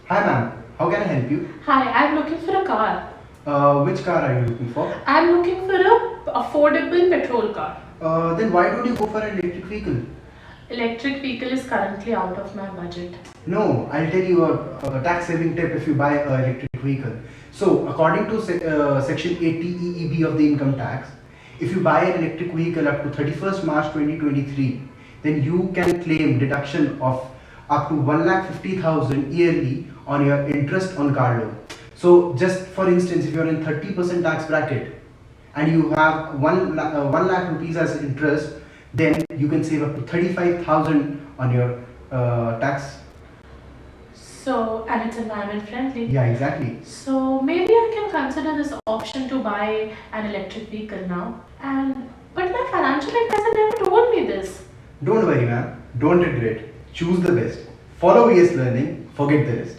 Hi ma'am, how can I help you? Hi, I'm looking for a car. Which car are you looking for? I'm looking for a affordable petrol car. Then why don't you go for an electric vehicle? Electric vehicle is currently out of my budget. No, I'll tell you a tax saving tip if you buy an electric vehicle. So according to section 80 EEB of the income tax, if you buy an electric vehicle up to 31st March 2023, then you can claim deduction of up to 1,50,000 yearly on your interest on car loan. So just for instance, if you're in 30% tax bracket and you have 1 lakh rupees as interest, then you can save up to 35,000 on your tax. So, and it's environment friendly. Yeah, exactly. So maybe I can consider this option to buy an electric vehicle now. But my financial advisor never told me this. Don't worry, ma'am. Don't regret. Choose the best. Follow VS Learning. Forget the rest.